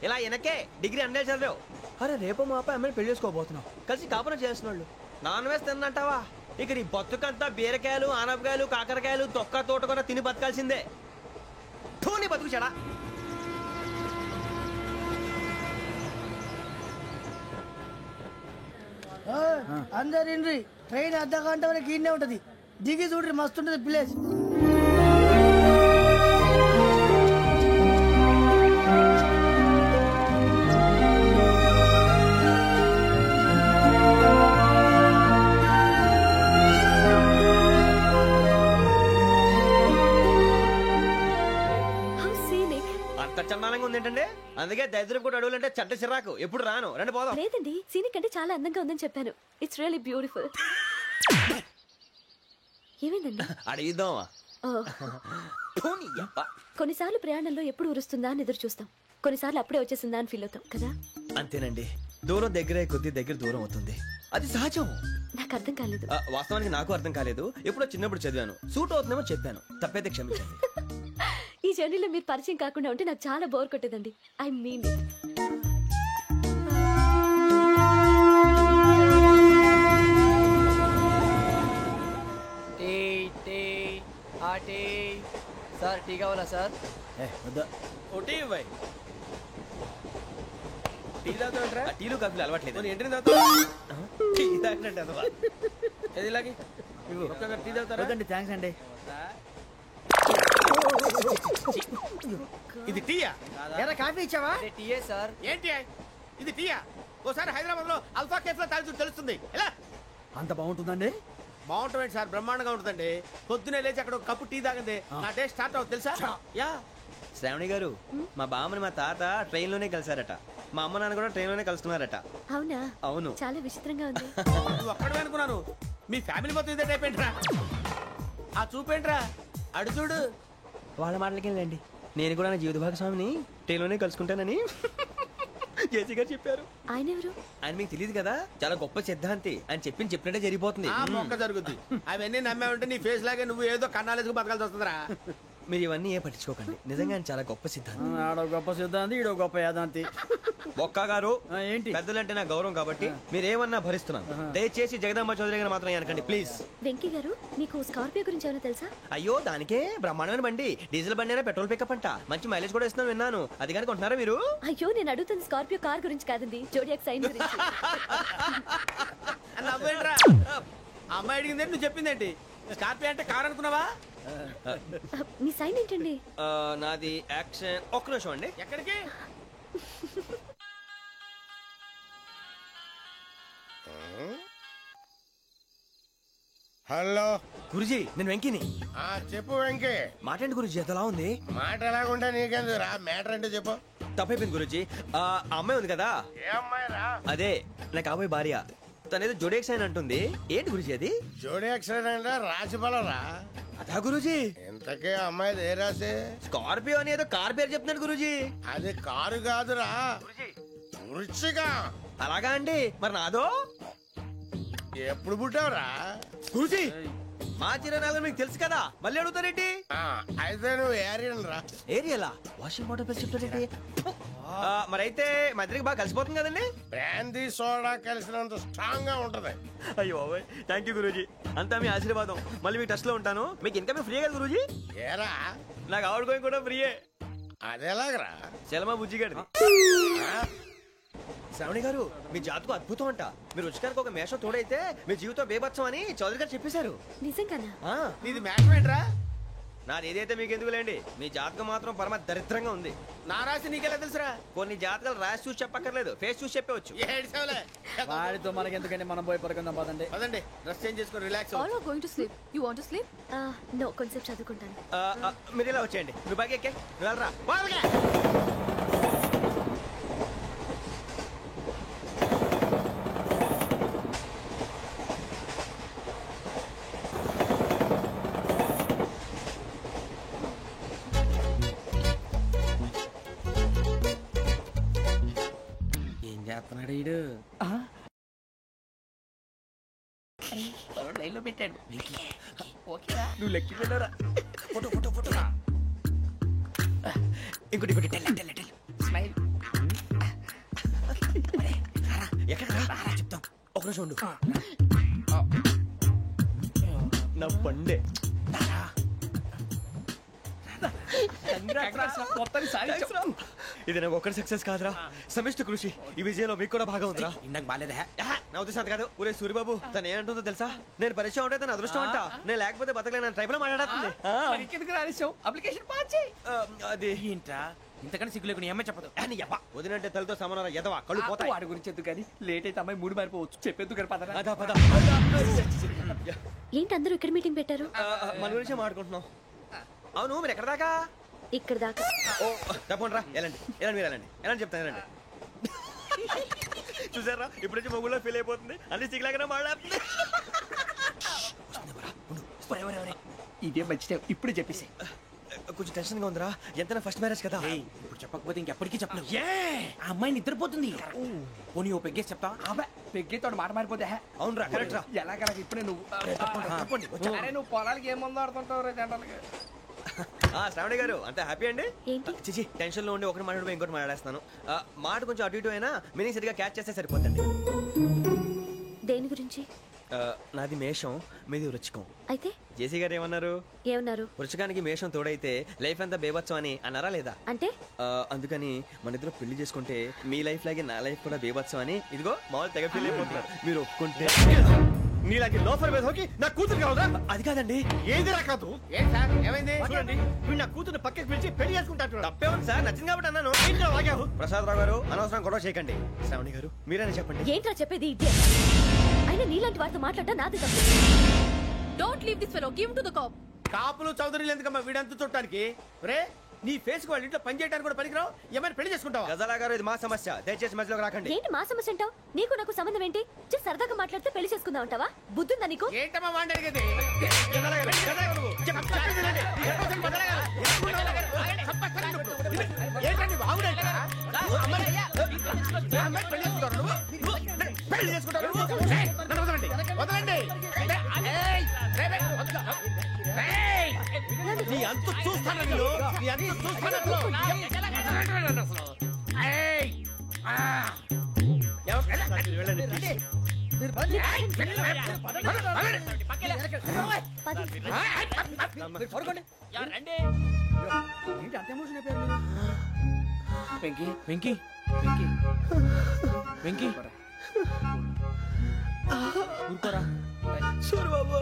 ఇలా వెనకే డిగ్రీ అన్నే చదివావు. అరే రేపు మా అబ్బాయి అమ్మని పెళ్లి చేసుకోబోతున్నావు. కలిసి కాపురం చేసిన వాళ్ళు నాన్ వెజ్ తిన్నంటావా? ఇక నీ బతుకంతా బీరకాయలు, ఆనపకాయలు, కాకరకాయలు, తొక్క తోట కూడా తిని బతకాల్సిందే. నీ బతుకు చెడా. అందరు ట్రైన్ అర్ధ గంట వరకు ఇన్నే ఉంటది. దిగి చూడ్రి మస్తు ఉంటది ప్లేస్. అంత చందానంగా ఉంది ఏంటంటే, అందుకే దరిద్రం కూడా అడవులంటే చెడ్డ చిరాకు. ఎప్పుడు రాను, రండి పోదాం. లేదండి, సీనిక్ అంటే చాలా అందంగా ఉందని చెప్పాను. It's really beautiful. ఏమైందండి? అడిగిద్దామా? కొన్నిసార్లు ప్రయాణంలో ఎప్పుడు ఉరుస్తుందా అని ఎదురు చూస్తాం, కొన్నిసార్లు అప్పుడే వచ్చేసిందా అని ఫీల్ అవుతాం కదా. అంతేనండి, దూరం దగ్గర కొద్ది దగ్గర దూరం అవుతుంది, అది సహజం. నాకు అర్థం కాలేదు. వాస్తవానికి నాకు అర్థం కాలేదు. ఎప్పుడో చిన్నప్పుడు చదివాను, సూట్ అవుతుందేమో చెప్పాను, తప్పైతే క్షమించండి. ఈ జర్నీలో మీరు పరిచయం కాకుండా ఉంటే నాకు చాలా బోర్ కొట్టేదండి. ఐ మీన్ సార్ టీ కావాలా సార్? టీ తాగుతాంట్రా? టీలు కాఫీలు అలవాట్లేదు. ఏంటి థ్యాంక్స్ అండి. ఇది టీయా? ఎరా కాఫీ ఇచ్చావా? టీయే సార్. ఏంటి ఇది టీయా? ఓసారి హైదరాబాద్ లో అల్ఫా కేఫ్ లో తాగి తెలుస్తుంది. ఎలా అంత బాగుంటుందండి? బాగుంటుంది సార్, బ్రహ్మాండంగా ఉంటుందండి. పొద్దునే లేచి అక్కడ ఒక కప్పు టీ తాగింది నా డే స్టార్ట్ అవుతుంది తెలుసా? యా. శ్రావణి గారు, మా బామ్మని మా తాత ట్రైన్ లోనే కలిసారట, మా అమ్మ నాన్న కూడా ట్రైన్ లోనే కలుస్తున్నారట. అవునా? అవును. చాలా విచిత్రంగా ఉంది. నువ్వు ఒక్కడే అనుకున్నాను, మీ ఫ్యామిలీ మొత్తం ఇదే టైప్ ఏంట్రా? ఆ చూపేంట్రా, అడు చూడు. వాళ్ళ మాటలకి వెళ్ళండి, నేను కూడా నా జీవిత భాగస్వామిని ట్రైన్ లోనే కలుసుకుంటానని జేసీ గారు చెప్పారు. ఆయన ఎవరు? ఆయన మీకు తెలియదు కదా, చాలా గొప్ప సిద్ధాంతి. ఆయన చెప్పినట్టే జరిగిపోతుంది. మొక్క జరుగుద్ది. అవన్నీ నమ్మావంటే నీ ఫేస్ లాగే నువ్వు ఏదో కన్నాలేసుకు బతకాల్సి వస్తుందిరా. మీరు ఇవన్నీ ఏ పట్టించుకోకండి, నిజంగా ఆయన చాలా గొప్ప సిద్ధాంతి. ఆడో గొప్ప సిద్ధాంతి, ఈడో గొప్ప యాదాంతి. ఒక్క గారు, ఏంటి పెద్దలంటే నా గౌరవం కాబట్టి మీరేమన్నా భరిస్తున్నాను. దయచేసి జగదాంబ చౌదరి గారు మాత్రం అనకండి ప్లీజ్. వెంకీ గారు, మీకు స్కార్పియో గురించి ఏమైనా తెలుసా? అయ్యో, దానికే బ్రహ్మాండమైన బండి, డీజిల్ బండి అయినా పెట్రోల్ పికప్ అంట, మంచి మైలేజ్ కూడా ఇస్తున్నాను విన్నాను. అది కానీ కొంటున్నారా మీరు? అయ్యో, నేను అడుగుతుంది స్కార్పియో కార్ గురించి కాదండి, జోడియాక్ సైన్ గురించి. అమ్మాయి అడిగింది నువ్వు చెప్పిందేంటి? స్కార్పియో అంటే కార్ అనుకున్నావా? మీ సైన్ ఏంటండి? నాది యాక్షన్. ఒక్క నిమిషం అండి. ఎక్కడికి? హలో గురుజీ, నేను వెంకీని. చెప్పు వెంకీ. మాట ఏంటి గురుజీ, ఎంతలా ఉంది? మాట ఎలాగుంటా నీకెందుకు రా, మ్యాటర్ అంటే చెప్పు. తప్పైపోయింది గురుజీ. ఆ అమ్మాయి ఉంది కదా, ఏ అమ్మాయి రా? అదే నా కాబోయే భార్య. తనేదో జోడేక్స్ అని అంటుంది. ఏంటి గురుజీ అది? జోడి యాక్సిడెంట్ రాసి బలరా? అదా గురుజీ. ఇంతకే అమ్మాయి ఏ రాసి? స్కార్పియో అని ఏదో కార్ పేరు చెప్తున్నాడు గురుజీ. అది కారు కాదురా, వృచ్చిగా. అలాగా అండి, మరి నాదో? ఎప్పుడు పుట్టావురా? గురుజీ, మా చిరనాలు మీకు తెలుసు కదా, మళ్ళీ అడుగుతారేంటి? అయితే నువ్వు ఏరియన్ రా. ఏరియాలా? వాషింగ్ వాటర్ పేరు చెప్తారేంటి? మరైతే మా ఇద్దరికి బాగా కలిసిపోతుంది కదండి. బ్రాందీ సోడా కలిసినంత స్ట్రాంగ్ గా ఉంటది. అయ్యో థ్యాంక్ యూ గురూజీ, అంతా మీ ఆశీర్వాదం. మళ్ళీ మీకు టచ్ లో ఉంటాను. మీకు ఇంకా ఫ్రీ కదా గురూజీ? ఏరా, నాకు ఆవిడ గోయింగ్ కూడా ఫ్రీయే. అదేలాగరా? చలమా బుజ్జి గారిది. శ్రావణి గారు, మీ జాతకు అద్భుతం అంట. మీరు రుచికారికి ఒక మేషం తోడైతే మీ జీవితం బేబత్సం అని చౌదరి గారు చెప్పేశారు. నిజంగానా? నీది మేషం ఏంట్రా? నాది ఏదైతే మీకు ఎందుకు లేండి, మీ జాతకం మాత్రం పరమ దరిద్రంగా ఉంది. నా రాసి నీకెలా తెలుసురా? కొన్ని జాతకాలు రాసి చూసి చెప్పక్కర్లేదు, ఫేస్ చూసి చెప్పవచ్చు. వాడితో మనకి ఎందుకంటే మనం పోయి పడుకుందాం పదండి. పదండి, డ్రెస్ చేంజ్ చేసుకొని relax. All are going to sleep. You want to sleep? No, కొంచెం చదువుకుంటాను. మీరు ఇలా వచ్చేయండి. నువ్వు బాగా ఎక్కే వెళ్ళరా. ఏం చేస్తున్నాడు ఈడు? లైన్లో పెట్టాడు. నువ్వు లెక్కి వెళ్ళరా. Photo photo photo. ఇంకోటి ఇంకోటి. Tell smile. ఎక్కడ చెప్తాం, ఒక రోజు ఉండు. నా పండే మొత్తాన్ని సాధించాం. ఇది నాకు ఒక్కరి సక్సెస్ కాదురా, సమిష్టి కృషి. ఈ విజయంలో మీకు కూడా భాగం ఉందిరా. ఇందాక బాగాలేదా? నా ఉద్దేశం అంత కాదు. ఊరే సూరిబాబు తను ఏమంటుందో తెలుసా? నేను పరిచయం ఉంటే తన అదృష్టం అంట. నేను లేకపోతే బతకలేను ట్రైబ్ లో మాట్లాడుతుంది. ఎందుకు రాలేసావు? అప్లికేషన్ పాస్ చేయి. అది ఏంట్రా ఇంతకన్నా సిగ్గు లేకుండా ఏమై చెప్పదు. వదినంటే తలతో సమానం ఎదవా, కళ్ళు పోతాయి. వాడి గురించి ఎందుకు కానీ లేట్ అయితే అమ్మాయి మూడు మారిపోవచ్చు. చెప్పేందుకు గారు పదరా. అదా పద. ఏంటి అందరూ ఇక్కడ మీటింగ్ పెట్టారు? మన గురించే మాట్లాడుకుంటున్నాం. అవును మీరు ఎక్కడ దాకా? ఇక్కడ దాకా. ఓ తప్పకుండా రా, వెళ్ళండి వెళ్ళండి, మీరు వెళ్ళండి వెళ్ళండి చెప్తాను వెళ్ళండి. చూసారా ఇప్పుడు నుంచి మొగుల్లో ఫీల్ అయిపోతుంది, అన్ని సిగ్లాగానే మాట్లాడుతుంది. ఇదే మంచి టైం, ఇప్పుడు చెప్పేసి. కొంచెం టెన్షన్ గా ఉందిరా, ఎంతైనా ఫస్ట్ మ్యారేజ్ కదా. ఇప్పుడు చెప్పకపోతే ఇంకెప్పటికీ చెప్పను. ఆ అమ్మాయి నిద్రపోతుంది. పోనీ ఓ పెగ్గేసి చెప్తా. పెగ్గేతో మాట మారిపోతే. అవునరా కరెక్ట్ రా. ఎలాగలా ఇప్పుడు నువ్వు నువ్వు పొలాలకి ఏముందో ఆడుతుంటావు రే జనరల్గా. శ్రావణి గారు అంత హ్యాపీ అండి? ఏంటి చిచి టెన్షన్ లో ఉండి ఒకటి మాట్లాడిపోయి ఇంకోటి మాట్లాడేస్తాను. మాట కొంచెం అటు ఇటు అయినా మీనింగ్ సరిగా క్యాచ్ చేస్తే సరిపోతుంది. దేని గురించి? నాది మేషం, మీది వృచ్చికం. అయితే జేసీ గారు ఏమన్నారు? ఏమన్నారు? వృచ్చికానికి మేషం తోడైతే లైఫ్ అంతా బేబత్సం అని అన్నారా లేదా? అంటే అందుకని మన ఇద్దరు పెళ్లి చేసుకుంటే మీ లైఫ్ లాగే నా లైఫ్ కూడా బేబత్సం అని ఇదిగో మామూలు తెగ ఫీల్ అయిపోతున్నారు. మీరు ఒప్పుకుంటే నీలాంటి లోఫర్ మీద హోకి నా కూతురు కావదా? అది కాదండి. ఏది రాకాదు. ఏం సార్ ఏమైంది? చూడండి వీడు నా కూతురు పక్కకి పిలిచి పెళ్లి చేసుకుంటాడు. తప్పే ఉంది సార్, నచ్చింది కాబట్టి అన్నాను. ప్రసాద్ రావు గారు అనవసరం గొడవ చేయకండి. శ్రావణి గారు మీరైనా చెప్పండి. ఏంట్రా చెప్పేది? ఇదే అయినా నీలాంటి వారితో మాట్లాడటం నాది తప్పు. Don't leave this fellow, give to the cop. కాపులు చౌదరులు ఎందుకమ్మా వీడంతా చూడటానికి? రే నీ ఫేస్ కు వాళ్ళ ఇంట్లో పని చేయడానికి కూడా పనికిరావు. ఏమైనా పెళ్లి చేసుకుంటావా? గజాలా గారు ఇది మా సమస్య, దయచేసి మధ్యలోకి రాకండి. ఏంటి మా సమస్య అంటావు? నీకు నాకు సంబంధం ఏంటి? జస్ట్ సరదాగా మాట్లాడితే పెళ్లి చేసుకుందాం అంటావా? బుద్ధుందా నీకు? ఏంటమ్మా వాడేది? పెళ్లి చేసుకుంటారు. వదలండి. నీ అంత చూస్తాను నీ అంత చూస్తాను. వెంకీ వెంకీ వెంకీ వెంకీ ఊరుకోరా. సూరిబాబు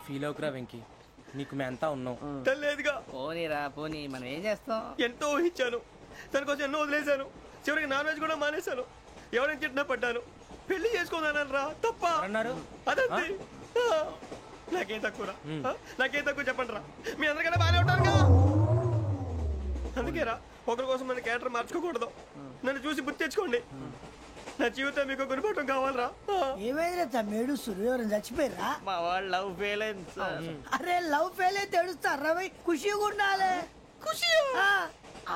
ఫీల్ అవుకురా వెంకీ, నీకు మేమంతా ఉన్నాం. తెలియదుగా. పోనీరా పోనీ, మనం ఏం చేస్తాం? ఎంతో ఊహించాను, తన కోసం ఎన్నో వదిలేశాను, చివరికి నాన్ వెజ్ కూడా మానేశాను. ఎవరైనా తిట్టినా పడ్డాను. పెళ్లి చేసుకున్నాను రా, తప్ప అన్నారు. అదంతే. నాకేం తక్కువ, నాకేం తక్కువ చెప్పండి రా. మీ అందరికన్నా బాగానే ఉంటారుగా. అందుకేరా ఒకరి కోసం మన క్యారెక్టర్ మార్చుకోకూడదు. నన్ను చూసి గుర్తు తెచ్చుకోండి. నా జీవితం మీకు గురిపటం కావాలరా. ఏమైనా తమ్మేడు సూర్యవరం చచ్చిపోయిరా? మా వాళ్ళు లవ్ ఫెయిల్ అయింది సార్. అరే లవ్ ఫెయిల్ అయితే ఏడుస్తారా? ఖుషిగా ఉండాలి. ఖుషి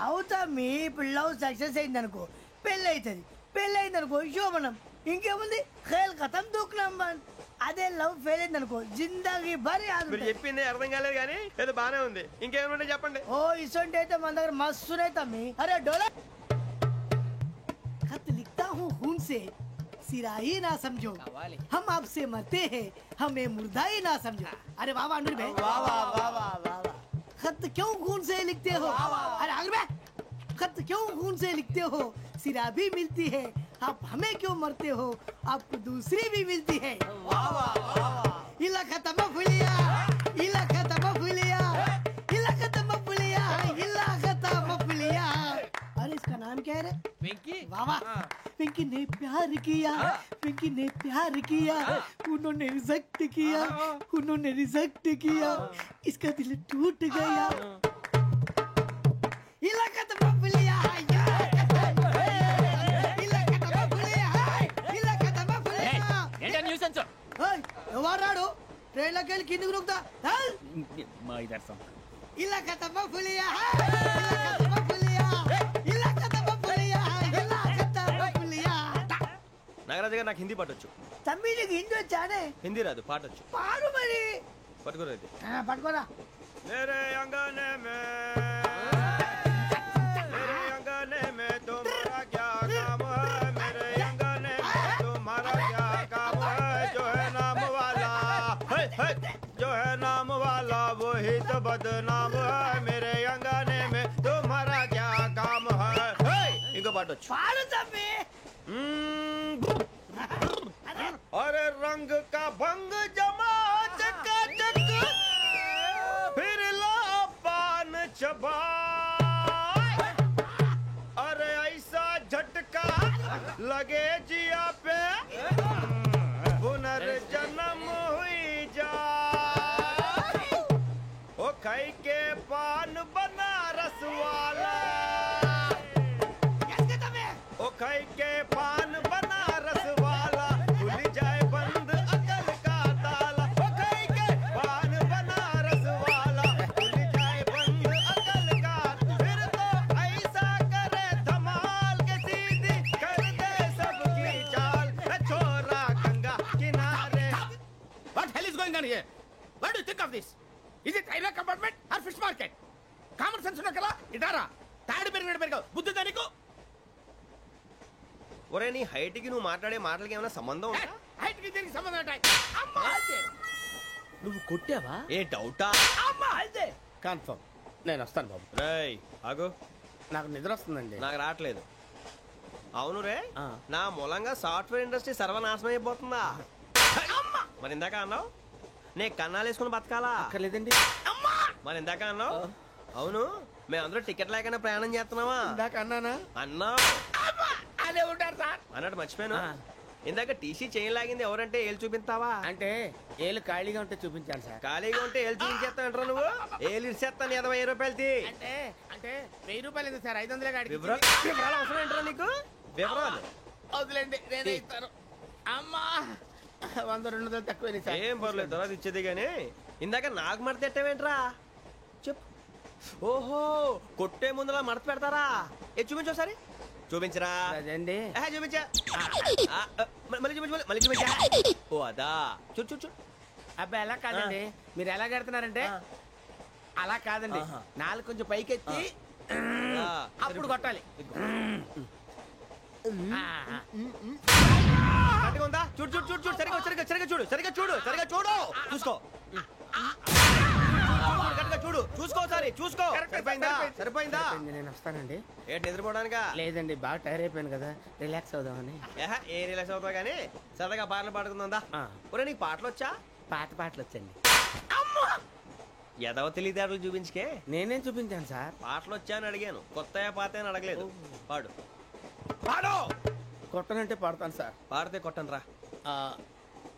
అవుతా. మీ లవ్ సక్సెస్ అయింది అనుకో పెళ్ళి అవుతుంది, పెళ్ళి అయింది అనుకో శోభనం. ఇంకేముంది ఖేల్ కథం దూకునాం బంద్. అదే లవ్ ఫెయిల్ అయింది అనుకో జిందాగీ భారీ. మీరు చెప్పింది అర్థం కాలేదు కానీ ఏదో బానే ఉంది. ఇంకేమైనా చెప్పండి. ఓ ఇసొంటి అయితే మన దగ్గర మస్తునే తమ్మి. అరే డోలా खत लिखता हूँ खून से, सिरा ही ना समझो, हम आपसे मरते हैं, हमें मुर्दा ही ना समझो. अरे वाह वाह अनुर भाई, वाह वाह वाह वाह वाह. खत क्यों खून से लिखते हो? अरे अनुर भाई, खत क्यों खून से लिखते हो? सिरा भी मिलती है, आप हमें क्यों मरते हो? आपको दूसरी भी मिलती है. वाह वाह वाह. इला खत्म फुलिया, इला खत्म फुलिया, इला खत्म फुलिया, इला खत्म फुलिया. अरे इसका नाम क्या है रे? వెంకీ. वाह वाह. पिंकी ने प्यार किया, पिंकी ने प्यार किया, उन्होंने रिजेक्ट किया, उन्होंने रिजेक्ट किया, इसका दिल टूट गया. इलाका तो बबलिया ఎవరాడు ట్రైన్లోకి వెళ్ళి కిందికి నొక్కుతా. మా ఇదర్శం ఇలాకా తప్ప పులియా. నాగరాజు గారు నాకు హిందీ పాటొచ్చు. తమ్మి నీకు హిందీ వచ్చానే? హిందీ రాదు, పాటొచ్చు. పాడు మరి. పట్టుకోరా ఇది. పట్టుకోరా. मेरे अंगने में तुम्हारा क्या काम है? मेरे अंगने में तुम्हारा क्या काम है? जो है नाम वाला जो है नाम वाला वही तो बदनाम है. मेरे अंगने పాడొచ్చు. పాడు తమ్మి. अरे रंग का भंग जमा चकाचक फिर ला पान चबा अरे ऐसा झटका लगे जिया पे पुनर्जन्म हुई जा ओ खाई के पान बनारस वाला ओ खाई के पान बनारस वाला खुल जाए बंद अकल का ताला ओ खाई के पान बनारस वाला खुल जाए बंद अकल का फिर तो ऐसा करे धमाल के सीधी कर दे सबकी चाल छोरा गंगा किनारे. What hell is going on here? What do you think of this? Is it railway compartment or fish market? Common sense ఉన్న కదా ఇదారా తాడు పెరిగావు బుద్ధి దానికి. ఒరే నీ హైట్ కి నువ్వు మాట్లాడే మాటలకి ఏమైనా సంబంధం ఉందా? హైట్ కి దీనికి సంబంధం ఉంటాయి. అమ్మా నువ్వు కొట్టావా? ఏ డౌటా? అమ్మా అయితే కన్ఫర్మ్ నేను వస్తాను బాబు. రేయ్ ఆగు, నాకు నిద్ర వస్తుందండి. నాకు రావట్లేదు. అవును రే, నా మూలంగా సాఫ్ట్వేర్ ఇండస్ట్రీ సర్వనాశనం అయిపోతుందా? మరి ఇందాక అన్నావు నే కన్నాలు వేసుకుని బతకాలా? అక్కర్లేదండి. మరి ఇందాక అన్నావు అవును మేమందరూ టికెట్ లేకుండా ప్రయాణం చేస్తున్నావా? ఇందాక అన్నానా? అన్నావు. అదే ఉంటారు సార్. అన్నట్టు మర్చిపోయాను, ఇందాక టీసీ చేయి లాగింది ఎవరంటే ఏళ్ళు చూపిస్తావా? అంటే ఏళ్ళు ఖాళీగా ఉంటే చూపించాను సార్. ఖాళీగా ఉంటే ఏళ్ళు చూపించేస్తానంటారా నువ్వు? ఏళ్ళు ఇచ్చేస్తాను 20 రూపాయలది. అంటే అంటే 1000 రూపాయలు ఎందుకు సార్? 500 గాడికి వివరాలు అవసరం ఏంటరా నీకు? వివరాలు వదిలేండి నేనే ఇస్తాను. అమ్మా 100-200 తక్కువ సార్. ఏం పర్లేదు తర్వాత ఇచ్చేది గానీ ఇందాక నాకు మడత ఎట్టవేంట్రా చెప్పు. ఓహో కొట్టే ముందులా మడత పెడతారా? ఏ చూపించు ఒకసారి. చూపించరా? అదండి చూపించా. మళ్ళీ చూపించు, మళ్ళీ చూపించా. ఓ అదా, చూడు చూడు చూడు. అబ్బాయి ఎలా కాదండి, మీరు ఎలా కడుతున్నారంటే అలా కాదండి, నాలుగు కొంచెం పైకెత్తి అప్పుడు కొట్టాలి. కరెక్ట్గా ఉందా? చూడు చూడు చూడు చూడు, సరిగా సరిగా సరిగా చూడు, సరిగా చూడు, సరిగా చూడు, చూసుకో. కరెక్ట్గా చూడు, చూసుకో సారి చూసుకో. సరిపోయిందా? సరిపోయిందా? నేను వస్తానండి. ఏంటి నిద్రపోవడానికా? లేదండి బాగా టైర్ అయిపోయాను కదా, రిలాక్స్ అవుదామని. ఏ రిలాక్స్ అవుతావు కానీ సరదాగా పాటలు పాడుకుందా? ఒరే నీకు పాటలు వచ్చా? పాత పాటలు వచ్చండి. ఎదవ తెలివితేటలు చూపించుకే. నేనేం చూపించాను సార్? పాటలు వచ్చా అని అడిగాను, కొత్త పాత అని అడగలేదు. పాడు పాడు. కొట్టనంటే పాడతాను సార్. పాడితే కొట్టను రా.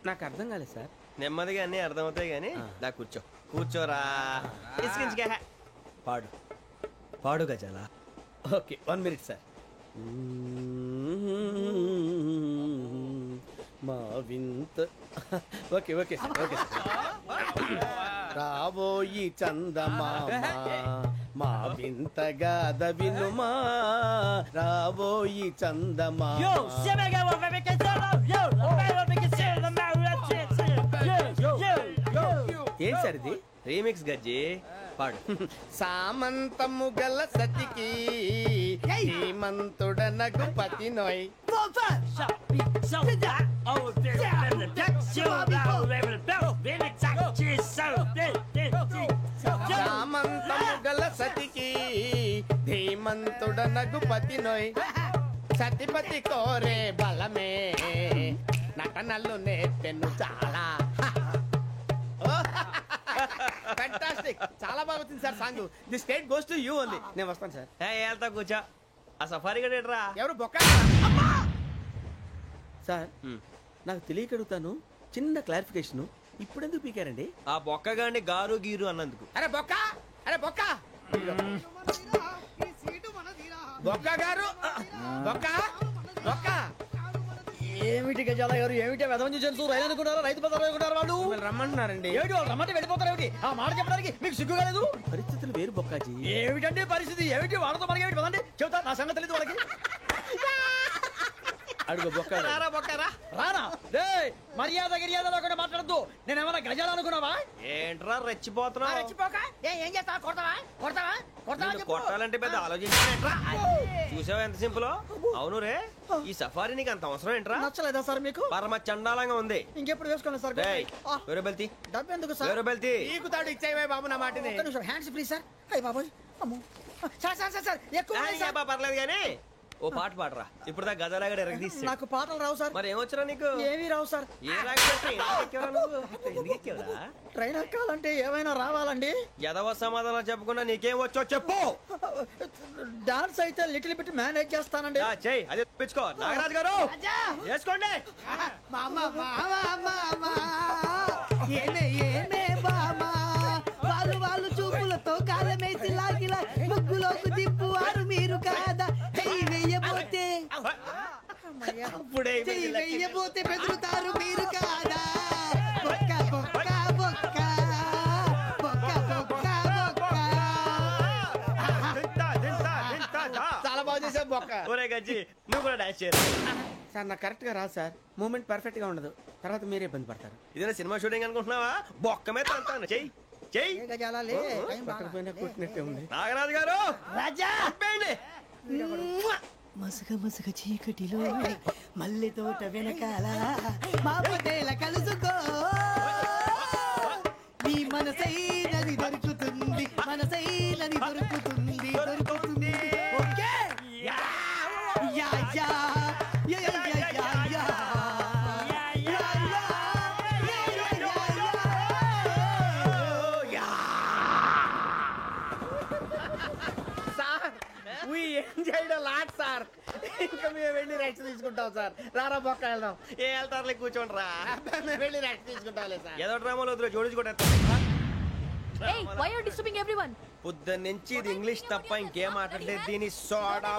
నాకు అర్థం కాలేదు సార్. నెమ్మదిగా అన్నీ అర్థమవుతాయి కానీ దా కూర్చో. కూర్చోరా. ఇసుకించుకే. పాడు పాడు గజాల. Okay 1 minute sir. మా వింత okay okay sir okay sir. రాబోయి చందమామ మా వింతగా దవినుమా, రాబోయి చందమామ. ఏం సార్ ఇది? రీమిక్స్ గజ్జి. పాడు. సామంతము గల సతికి శ్రీమంతుడనగు పతి నోయ్. సామంతము గల సతికి ధీమంతుడనగు పతి నోయ్. సతిపతి కోరే బలమే నటనలు నేర్పెను చాలా. ఫ్యాంటాస్టిక్, చాలా బాగా వచ్చింది sir song. The state goes to you only. నేను వస్తాను సార్. వెళ్తా కూర్చో. ఆ సఫారీ గడేట్రా? ఎవరు బొక్క సార్? నాకు తెలియక అడుగుతాను, చిన్న క్లారిఫికేషన్. ఇప్పుడు ఎందుకు పీకారండి? ఆ బొక్కగాండి గారు గీరు అన్నందుకు. అరే బొక్క, అరే బొక్క, బొక్క గారు, బొక్క బొక్క. ఏమిటి గజాల గారు, ఏమిటి వెదవం చూసారు? రైలు అనుకున్నారా? రైతు బజార్ అనుకున్నారు వాళ్ళు? రమ్మంటున్నారండి. ఏమిటి వాళ్ళు రమ్మంటే వెళ్ళిపోతారు? ఏమిటి ఆ మాట చెప్పడానికి మీకు సిగ్గు కాలేదు? పరిస్థితులు వేరు బొక్కాజీ. ఏమిటండి పరిస్థితి? ఏమిటి వాళ్ళతో మనకి ఏమిటి? పదండి చెబుతా, నా సంగతి తెలియదు వాళ్ళకి. అడుగు బొక్క. రారా బొక్కరా. రానా? రే మర్యాద గిర్యాద లేకుండా మాట్లాడద్దు. నేనేమన్నా గజాలు అనుకున్నావా? ఏంట్రా రెచ్చిపోతున్నావు? రెచ్చిపోక ఏం చేస్తావా? కొడతావా కొడతావా కొడతావా? కొట్టాలంటే పెద్ద ఆలోచించానేట్రా. చూసావా ఎంత సింపుల్? అవును రే, ఈ సఫారీ నీకు అంత అవసరం ఏంట్రా? నచ్చలేదా సార్ మీకు? పరమ చండాలంగా ఉంది. ఇంకెప్పుడు వేసుకోండి సార్. వేరే బెల్తి. డబ్బు ఎందుకు సార్? వేరే బెల్తి. నీకు తాడు ఇచ్చేవే బాబు నా మాటని. Hands please sir. అయ్యి బాబోయ్, అమ్మో సార్ సార్ సార్ సార్ ఎక్కువ పర్లేదు కానీ ఓ పాట పాడరా ఇప్పుడు దా గదలాగడ ఎరగదీసి. నాకు పాటలు రావు సార్. మరి ఏమొచ్చరా నీకు? ఏమీ రావు సార్. ఏ రాకెవరా? ట్రైన్ ఎక్కాలంటే ఏమైనా రావాలండి. ఎదవ సమాధానం చెప్పకుండా నీకేం వచ్చో చెప్పు. డాన్స్ అయితే లిటిల్ బిట్ మేనేజ్ చేస్తానండి. చెయ్యి అదే తెప్పించుకో. నాగరాజు గారు వేసుకోండి. ఏమే ఏమే బామా వాళ్ళు వాళ్ళు చూపులతో కాలమేసి లాగిలా ముగ్గులోకి తిప్పువారు మీరు కాదా? చెయ్యి వెయ్యబోతే చెయ్యి వెయ్యబోతే బెదురుతారు మీరు కాదా? బొక్క బొక్క బొక్క బొక్క బొక్క బొక్క. చాలా బాగా చేసావు బొక్క. ఒరే గజ్జి నువ్వు కూడా డాన్స్ చేయరు. సార్ నాకు కరెక్ట్ గా రాదు సార్. మూమెంట్ పర్ఫెక్ట్ గా ఉండదు. తర్వాత మీరే ఇబ్బంది పడతారు. ఇదేనా సినిమా షూటింగ్ అనుకుంటున్నావా? బొక్క మీద అంటాను. చెయ్యి చెయ్యి. కొట్టినట్టే ఉంది. నాగరాజు గారు రాజా చెప్పండి. మసగ మసగ చీకటిలో మల్లె తోట వెనకాల మా పటేల కలుసుకో నీ మనసైనది దొరుకుతుంది మనసైనది దొరుకుతుంది దొరుకుతుంది. Okay yeah yeah yeah yeah yeah yeah yeah. Sir ఇంకా మేము వెళ్ళి రెస్ట్ తీసుకుంటాం సార్. రారా బొక్క వెళ్దాం. ఏ వెళ్తారులే కూర్చోండి రా. మేము వెళ్ళి రెస్ట్ తీసుకుంటాంలే సార్. ఏదో డ్రామాలో వద్దు జోడించుకుంటా. Hey, why are you disturbing everyone? పొద్దున్న నుంచి ఇది ఇంగ్లీష్ తప్ప ఇంకేం మాట్లాడలేదు. దీని సోడా